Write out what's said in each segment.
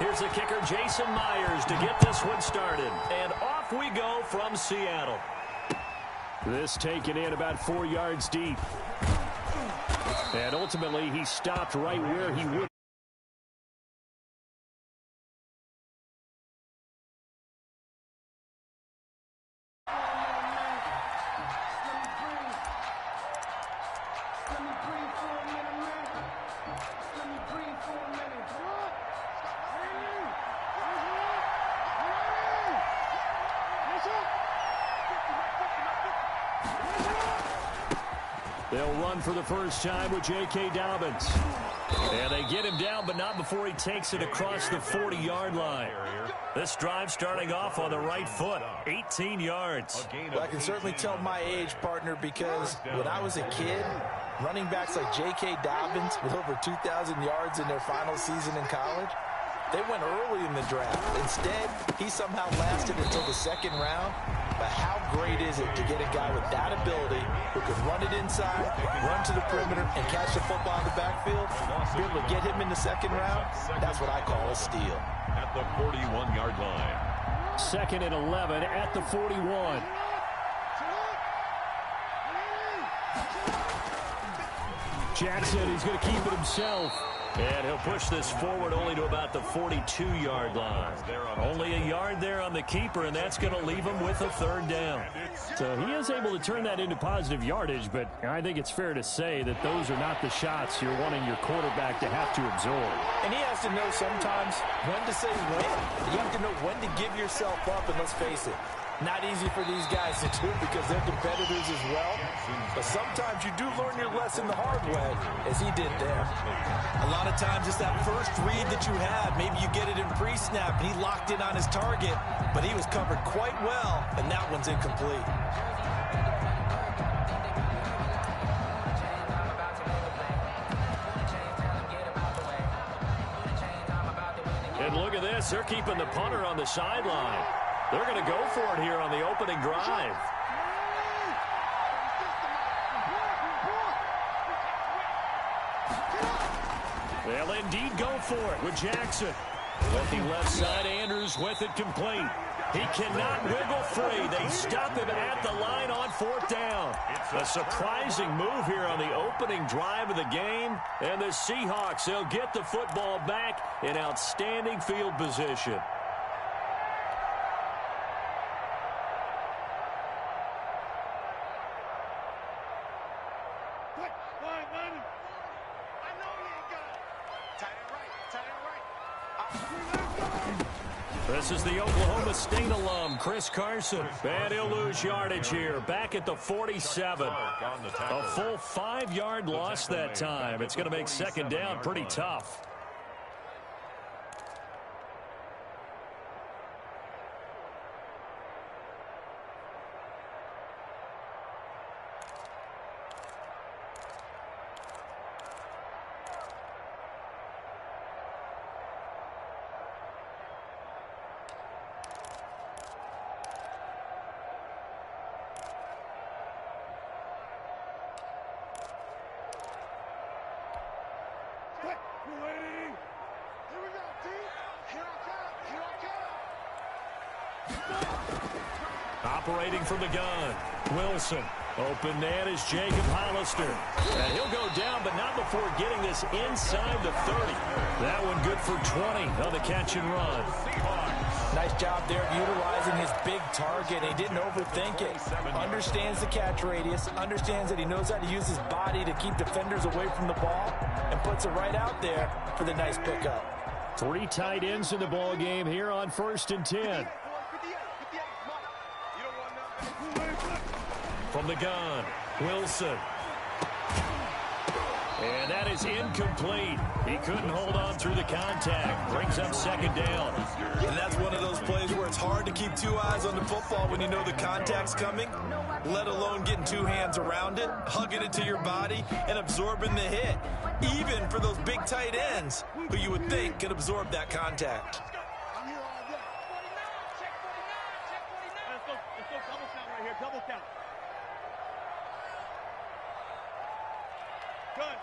Here's the kicker, Jason Myers, to get this one started. And off we go from Seattle. This taken in about 4 yards deep. And ultimately, he stopped right where he would. They'll run for the first time with J.K. Dobbins. And they get him down, but not before he takes it across the 40-yard line. This drive starting off on the right foot, 18 yards. Well, I can certainly tell my age, partner, because when I was a kid, running backs like J.K. Dobbins with over 2,000 yards in their final season in college, they went early in the draft. Instead, he somehow lasted until the second round. But how great is it to get a guy with that ability who can run it inside, run to the perimeter, and catch the football in the backfield? Be able to get him in the second round, that's what I call a steal. At the 41-yard line. 2nd and 11 at the 41. Jackson, he's going to keep it himself. And he'll push this forward only to about the 42-yard line. Only a yard there on the keeper, and that's going to leave him with a 3rd down. So he is able to turn that into positive yardage, but I think it's fair to say that those are not the shots you're wanting your quarterback to have to absorb. And he has to know sometimes when to say when. You have to know when to give yourself up, and let's face it, not easy for these guys to do because they're competitors as well. But sometimes you do learn your lesson the hard way, as he did there. A lot of times it's that first read that you have. Maybe you get it in pre-snap, and he locked in on his target, but he was covered quite well, and that one's incomplete. And look at this. They're keeping the punter on the sideline. They're going to go for it here on the opening drive. They'll indeed go for it with Jackson. Looking left side, Andrews with it complete. He cannot wiggle free. They stop him at the line on 4th down. A surprising move here on the opening drive of the game. And the Seahawks, they'll get the football back in outstanding field position. This is the Oklahoma State alum, Chris Carson. And he'll lose yardage here, back at the 47. A full 5-yard loss that time. It's going to make 2nd down pretty tough. Operating from the gun, Wilson. Open man is Jacob Hollister. And he'll go down, but not before getting this inside the 30. That one good for 20 on the catch and run. Nice job there of utilizing his big target. He didn't overthink it. Understands the catch radius. Understands that he knows how to use his body to keep defenders away from the ball. And puts it right out there for the nice pickup. 3 tight ends in the ball game here on 1st and 10. From the gun, Wilson. And that is incomplete. He couldn't hold on through the contact. Brings up 2nd down. And that's one of those plays where it's hard to keep 2 eyes on the football when you know the contact's coming, let alone getting 2 hands around it, hugging it to your body, and absorbing the hit. Even for those big tight ends who you would think could absorb that contact. Double count. Good.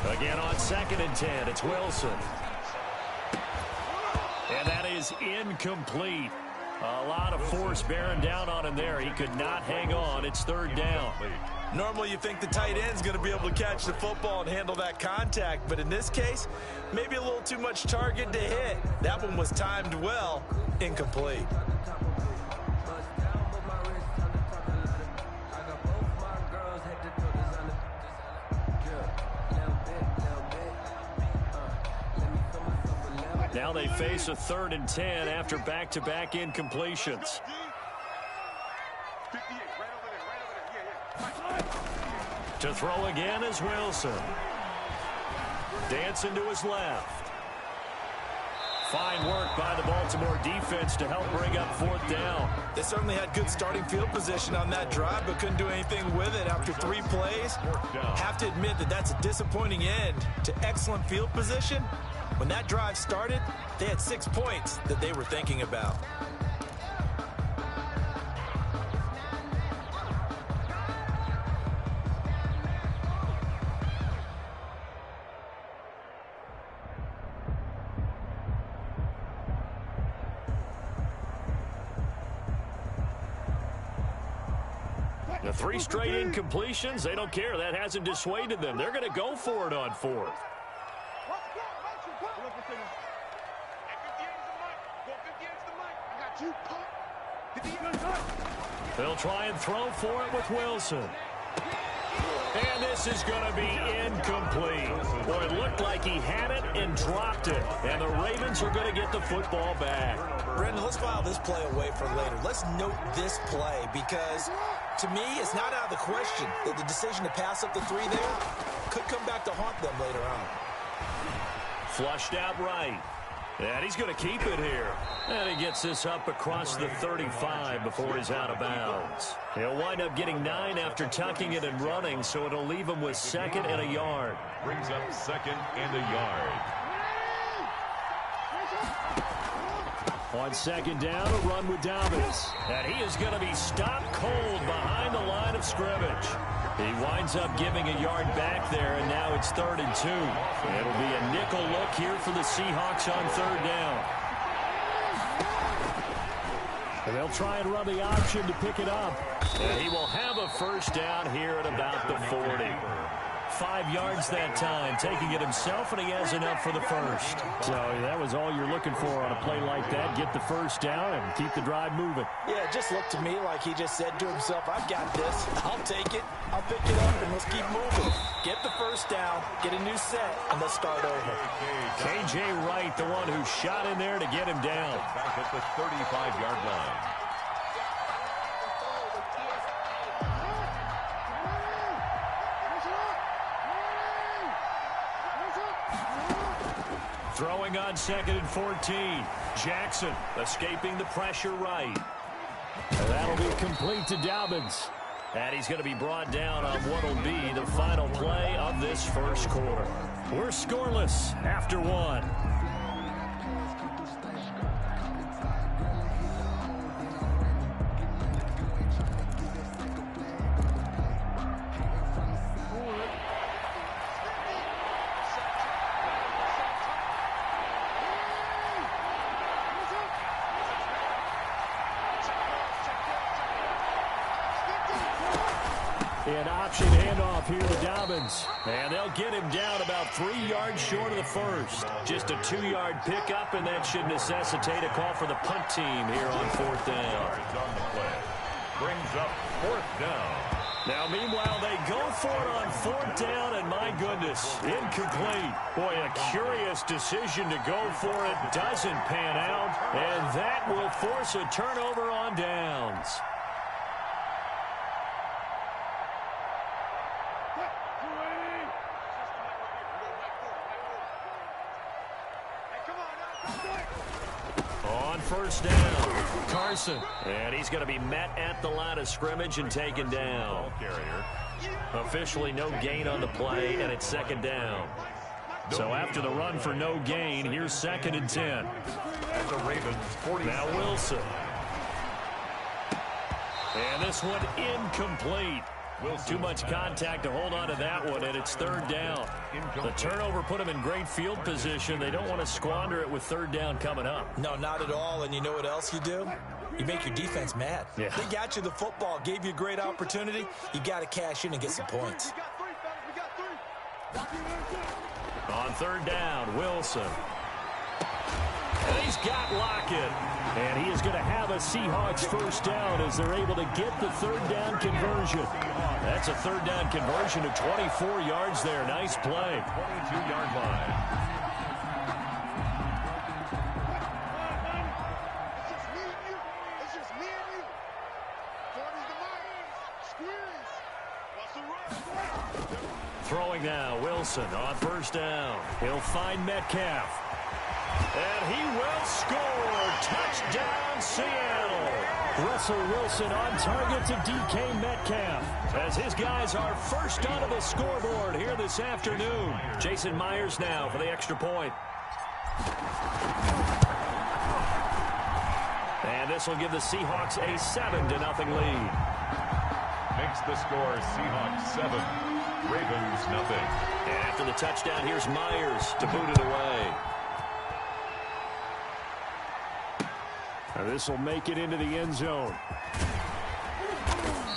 Again on 2nd and 10, it's Wilson. And that is incomplete. A lot of force bearing down on him there. He could not hang on. It's 3rd down. Normally you think the tight end's going to be able to catch the football and handle that contact, but in this case, maybe a little too much target to hit. That one was timed well, incomplete. Now they face a 3rd and 10 after back-to-back incompletions. To throw again is Wilson. Dancing to his left. Fine work by the Baltimore defense to help bring up 4th down. They certainly had good starting field position on that drive, but couldn't do anything with it after 3 plays. Have to admit that that's a disappointing end to excellent field position. When that drive started, they had 6 points that they were thinking about. The 3 straight incompletions, they don't care. That hasn't dissuaded them. They're going to go for it on 4th. They'll try and throw for it with Wilson. And this is going to be incomplete. Boy, it looked like he had it and dropped it. And the Ravens are going to get the football back. Brendan, let's file this play away for later. Let's note this play because, to me, it's not out of the question that the decision to pass up the 3 there could come back to haunt them later on. Flushed out right. And he's going to keep it here. And he gets this up across the 35 before he's out of bounds. He'll wind up getting 9 after tucking it and running, so it'll leave him with 2nd and a yard. Brings up 2nd and a yard. On 2nd down, a run with Dobbins. And he is going to be stopped cold behind the line of scrimmage. He winds up giving a yard back there, and now it's 3rd and 2. It'll be a nickel look here for the Seahawks on 3rd down. And they'll try and run the option to pick it up. And he will have a 1st down here at about the 40. 5 yards that time, taking it himself, and he has enough for the 1st. So that was all you're looking for on a play like that. Get the 1st down and keep the drive moving. Yeah, it just looked to me like he just said to himself, I've got this. I'll take it. I'll pick it up, and let's keep moving. Get the 1st down, get a new set, and let's start over. K.J. Wright, the one who shot in there to get him down. Back at the 35-yard line. Throwing on 2nd and 14. Jackson escaping the pressure right. And that'll be complete to Dobbins. And he's going to be brought down on what will be the final play of this 1st quarter. We're scoreless after 1. An option handoff here to Dobbins. And they'll get him down about 3 yards short of the 1st. Just a 2-yard pickup, and that should necessitate a call for the punt team here on 4th down. On the play. Brings up 4th down. Now, meanwhile, they go for it on 4th down, and my goodness, incomplete. Boy, a curious decision to go for it. Doesn't pan out, and that will force a turnover on downs. On 1st down, Carson. And he's going to be met at the line of scrimmage and taken down. Officially no gain on the play, and it's 2nd down. So after the run for no gain, here's 2nd and 10. At the Ravens, 40. Now Wilson. And this one incomplete. Too much contact to hold on to that one, and it's third down. The turnover put them in great field position. They don't want to squander it with third down coming up. No, not at all. And you know what else you do? You make your defense mad. Yeah. They got you the football, gave you a great opportunity. You got to cash in and get some points. On third down, Wilson. And he's got Lockett. And he is going to have a Seahawks first down as they're able to get the third down conversion. That's a third down conversion to 24 yards there. Nice play. 22-yard line. It's just me and you. 40's the mark. Squeeze. Throwing now, Wilson on first down. He'll find Metcalf. And he will score. Touchdown, Seattle. Russell Wilson on target to DK Metcalf as his guys are first onto the scoreboard here this afternoon. Jason Myers now for the extra point. And this will give the Seahawks a 7-0 lead. Makes the score Seahawks 7, Ravens 0. And after the touchdown, here's Myers to boot it away. This will make it into the end zone.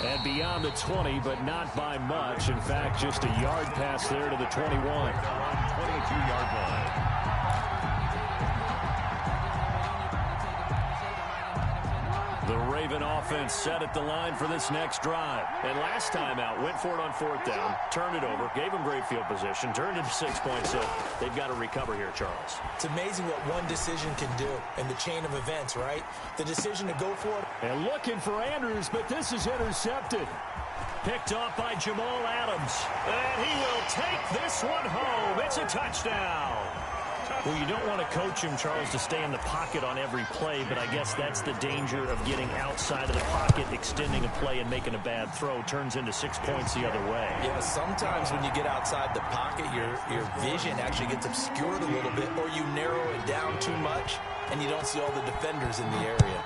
And beyond the 20, but not by much. In fact, just a yard pass there to the 21. 22-yard line. The Raven offense set at the line for this next drive. And last time out, went for it on fourth down, turned it over, gave them great field position, turned it to 6 points. So they've got to recover here, Charles. It's amazing what one decision can do in the chain of events, right? The decision to go for it. And looking for Andrews, but this is intercepted. Picked off by Jamal Adams. And he will take this one home. It's a touchdown. Well, you don't want to coach him, Charles, to stay in the pocket on every play, but I guess that's the danger of getting outside of the pocket, extending a play and making a bad throw. Turns into 6 points the other way. Yeah, sometimes when you get outside the pocket, your vision actually gets obscured a little bit, or you narrow it down too much, and you don't see all the defenders in the area.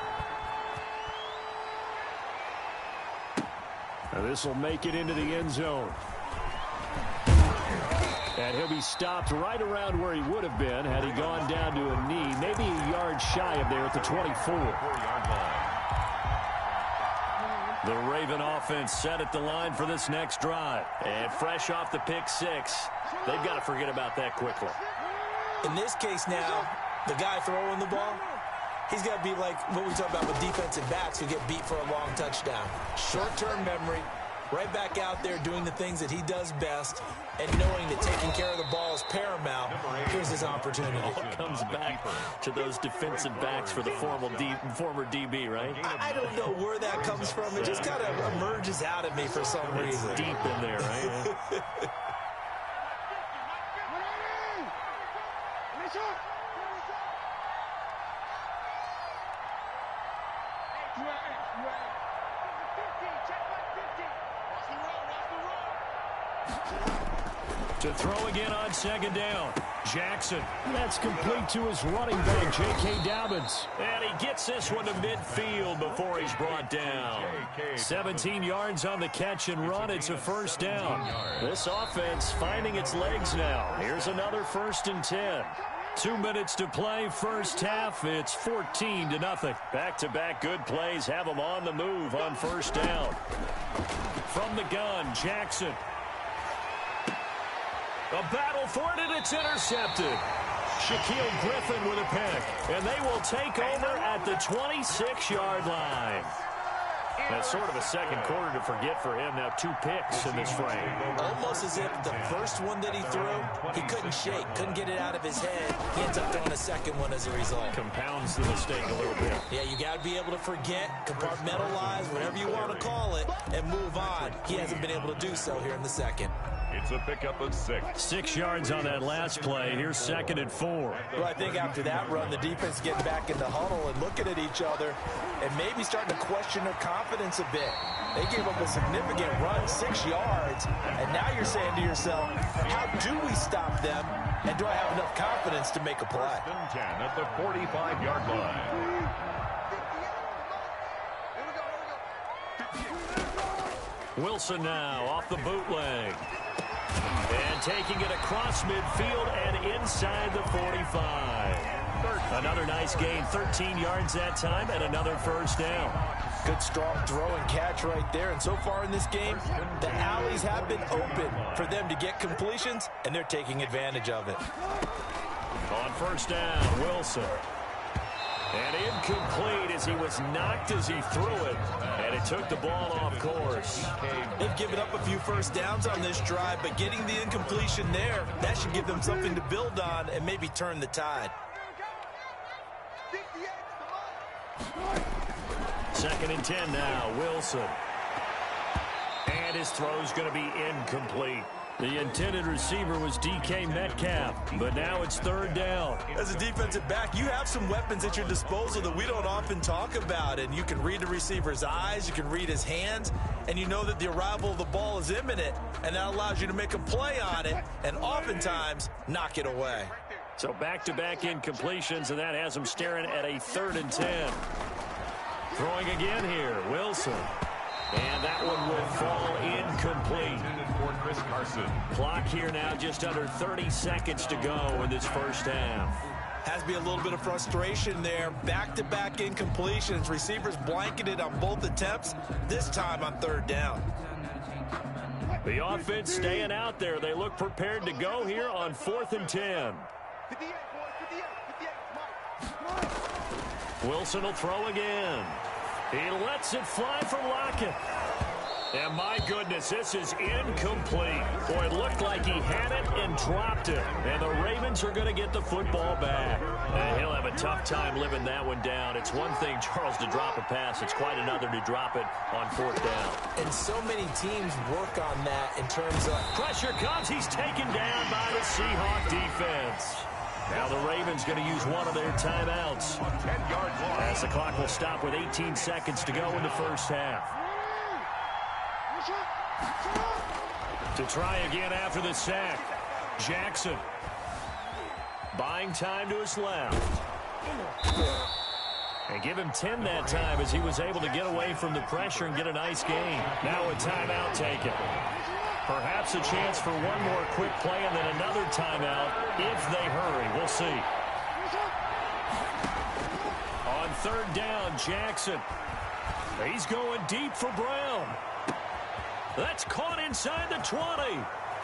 Now this will make it into the end zone. And he'll be stopped right around where he would have been had he gone down to a knee, maybe a yard shy of there at the 24. The Raven offense set at the line for this next drive. And fresh off the pick six, they've got to forget about that quickly. In this case now, the guy throwing the ball, he's got to be like what we talk about with defensive backs who get beat for a long touchdown. Short-term memory, right back out there doing the things that he does best, and knowing that taking care of the ball is paramount. Here's his opportunity. All comes back to those defensive backs for the former DB, right? I don't know where that comes from. It just kind of emerges out of me for some reason. It's deep in there, right? To throw again on second down. Jackson. That's complete to his running back, J.K. Dobbins. And he gets this one to midfield before he's brought down. 17 yards on the catch and run. It's a first down. This offense finding its legs now. Here's another 1st and 10. 2 minutes to play, first half. It's 14-0. Back-to-back good plays have them on the move on first down. From the gun, Jackson. A battle for it, and it's intercepted. Shaquille Griffin with a pick, and they will take over at the 26-yard line. That's sort of a second quarter to forget for him. Now 2 picks in this frame. Almost as if the first one that he threw, he couldn't shake, couldn't get it out of his head. He ends up throwing a second one as a result. Compounds the mistake a little bit. Yeah, you got to be able to forget, compartmentalize, whatever you want to call it, and move on. He hasn't been able to do so here in the second. It's a pickup of 6. 6 yards on that last play. Here's 2nd and 4. Well, I think after that run, the defense getting back in the huddle and looking at each other and maybe starting to question their confidence a bit. They gave up a significant run, 6 yards, and now you're saying to yourself, how do we stop them, and do I have enough confidence to make a play? 1st and 10 at the 45-yard line. Wilson now off the bootleg. And taking it across midfield and inside the 45. Another nice gain, 13 yards that time, and another first down. Good strong throw and catch right there. And so far in this game, the alleys have been open for them to get completions, and they're taking advantage of it. On first down, Wilson. And incomplete as he was knocked as he threw it. And it took the ball off course. They've given up a few first downs on this drive, but getting the incompletion there, that should give them something to build on and maybe turn the tide. Second and 10 now, Wilson. And his throw's going to be incomplete. The intended receiver was DK Metcalf, but now it's third down. As a defensive back, you have some weapons at your disposal that we don't often talk about, and you can read the receiver's eyes, you can read his hands, and you know that the arrival of the ball is imminent, and that allows you to make a play on it and oftentimes knock it away. So back-to-back incompletions, and that has him staring at a 3rd and 10. Throwing again here, Wilson. And that one will fall incomplete. Clock here now just under 30 seconds to go in this first half. Has to be a little bit of frustration there. Back-to-back incompletions. Receivers blanketed on both attempts, this time on 3rd down. The offense staying out there. They look prepared to go here on 4th and 10. Wilson will throw again. He lets it fly for Lockett. And my goodness, this is incomplete. Boy, it looked like he had it and dropped it. And the Ravens are going to get the football back. And he'll have a tough time living that one down. It's one thing, Charles, to drop a pass. It's quite another to drop it on 4th down. And so many teams work on that in terms of... Pressure comes. He's taken down by the Seahawk defense. Now the Ravens going to use one of their timeouts. As the clock will stop with 18 seconds to go in the first half. To try again after the sack, Jackson. Buying time to his left. And give him 10 that time as he was able to get away from the pressure and get a nice gain. Now a timeout taken. Perhaps a chance for one more quick play and then another timeout if they hurry. We'll see. On 3rd down, Jackson. He's going deep for Brown. That's caught inside the 20.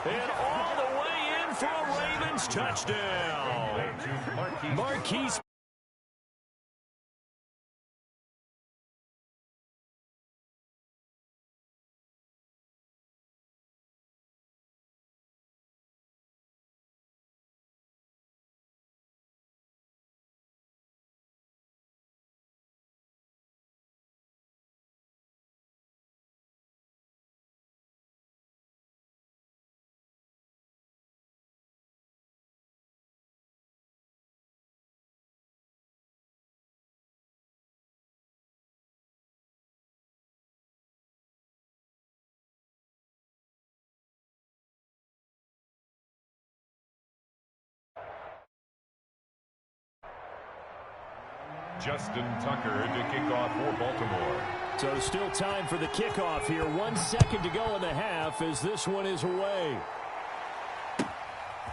And all the way in for a Ravens touchdown. Marquise. Justin Tucker to kick off for Baltimore. So still time for the kickoff here. 1 second to go in the half as this one is away.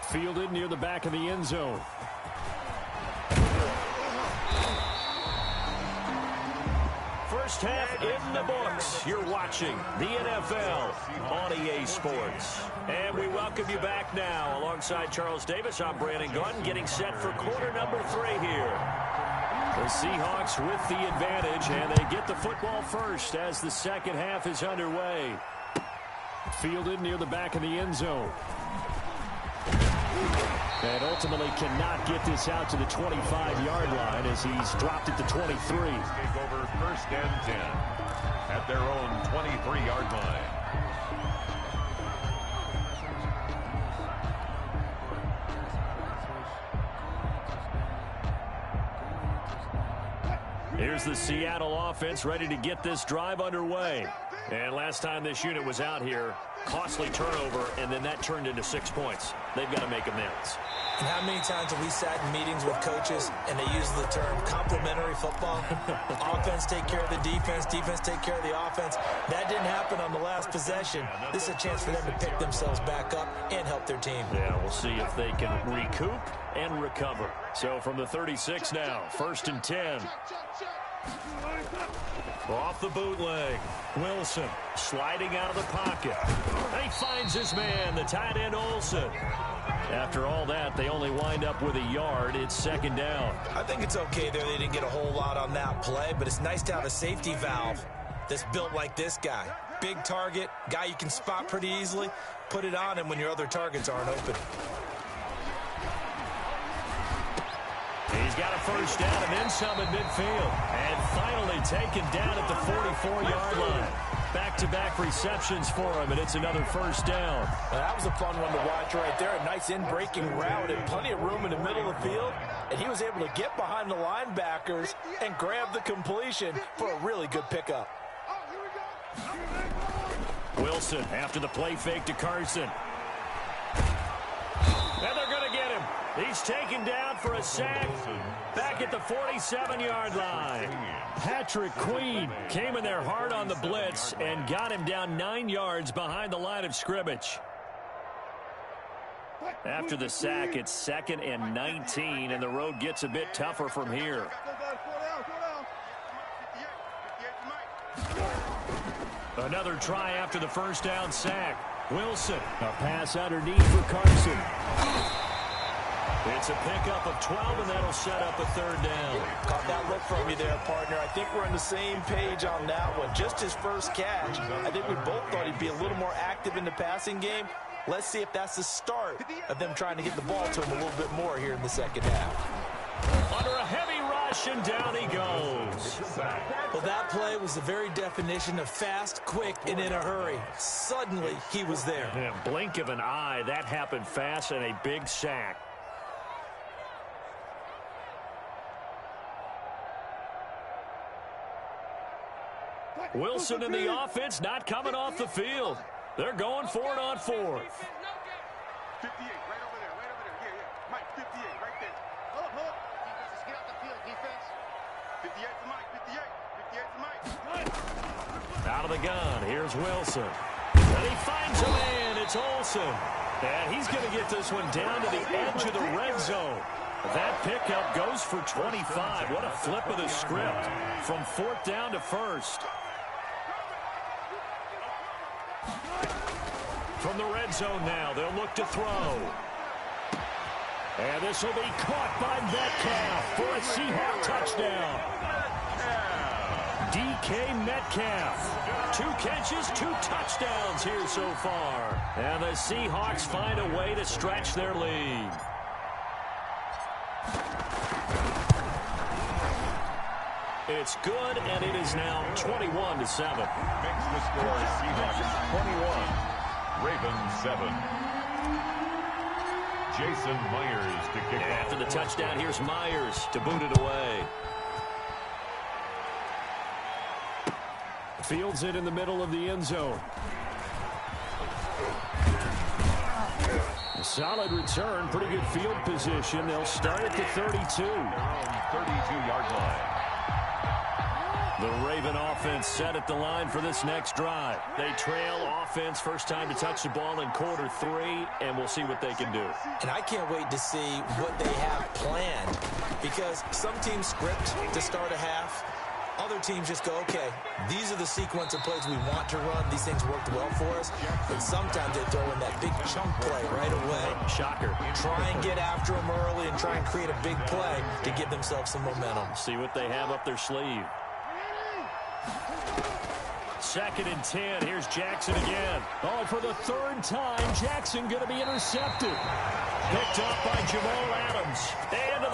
Fielded near the back of the end zone. First half in the books. You're watching the NFL on EA Sports. And we welcome you back now. Alongside Charles Davis, I'm Brandon Gordon, getting set for quarter number 3 here. The Seahawks with the advantage, and they get the football first as the second half is underway. Fielded near the back of the end zone. And ultimately cannot get this out to the 25-yard line as he's dropped it to 23. Take over 1st and 10 at their own 23-yard line. Here's the Seattle offense ready to get this drive underway. And last time this unit was out here, costly turnover, and then that turned into 6 points. They've got to make amends. And how many times have we sat in meetings with coaches and they use the term complementary football? Offense take care of the defense, defense take care of the offense. That didn't happen on the last possession. This is a chance for them to pick themselves back up and help their team. Yeah, we'll see if they can recoup and recover. So from the 36 now, 1st and 10. Off the bootleg, Wilson sliding out of the pocket. And he finds his man, the tight end Olsen. After all that, they only wind up with a yard. It's 2nd down. I think it's okay there. They didn't get a whole lot on that play, but it's nice to have a safety valve that's built like this guy. Big target, guy you can spot pretty easily. Put it on him when your other targets aren't open. He's got a 1st down and then some at midfield. And finally taken down at the 44-yard line. Back-to-back receptions for him, and it's another 1st down. Well, that was a fun one to watch right there. A nice in-breaking route and plenty of room in the middle of the field. And he was able to get behind the linebackers and grab the completion for a really good pickup. Wilson after the play fake to Carson. And they're going to get him. He's taken down for a sack back at the 47-yard line. Patrick Queen came in there hard on the blitz and got him down 9 yards behind the line of scrimmage. After the sack, it's 2nd and 19, and the road gets a bit tougher from here. Another try after the 1st down sack. Wilson, a pass underneath for Carson. It's a pickup of 12, and that'll set up a 3rd down. Caught that look from you there, partner. I think we're on the same page on that one. Just his first catch. I think we both thought he'd be a little more active in the passing game. Let's see if that's the start of them trying to get the ball to him a little bit more here in the 2nd half. Under a heavy rush, and down he goes. Well, that play was the very definition of fast, quick, and in a hurry. Suddenly, he was there. In a blink of an eye, that happened fast, and a big sack. Wilson and the offense not coming off the field. They're going for it on 4th. 58, right over there, right over there. Yeah. Mike, 58, right there. Hold up. Defense, get out the field, defense. 58 to Mike, 58 to Mike. Out of the gun, here's Wilson. And he finds a man, it's Olsen. And he's going to get this one down to the edge of the red zone. That pickup goes for 25. What a flip of the script from 4th down to 1st. From the red zone now, they'll look to throw. And this will be caught by Metcalf for a Seahawk touchdown. DK Metcalf. 2 catches, 2 touchdowns here so far. And the Seahawks find a way to stretch their lead. It's good, and it is now 21-7. Makes the score Seahawks 21. Ravens 7. Jason Myers to kick off. After the touchdown, here's Myers to boot it away. Fields it in the middle of the end zone. A solid return, pretty good field position. They'll start at the 32. 32-yard line. The Raven offense set at the line for this next drive. They trail offense, first time to touch the ball in quarter 3, and we'll see what they can do. And I can't wait to see what they have planned, because some teams script to start a half. Other teams just go, okay, these are the sequence of plays we want to run. These things worked well for us. And sometimes they throw in that big chunk play right away. Shocker. Try and get after them early and try and create a big play to give themselves some momentum. See what they have up their sleeve. 2nd and 10. Here's Jackson again. Oh, for the 3rd time, Jackson going to be intercepted. Picked up by Jamal Adams. And to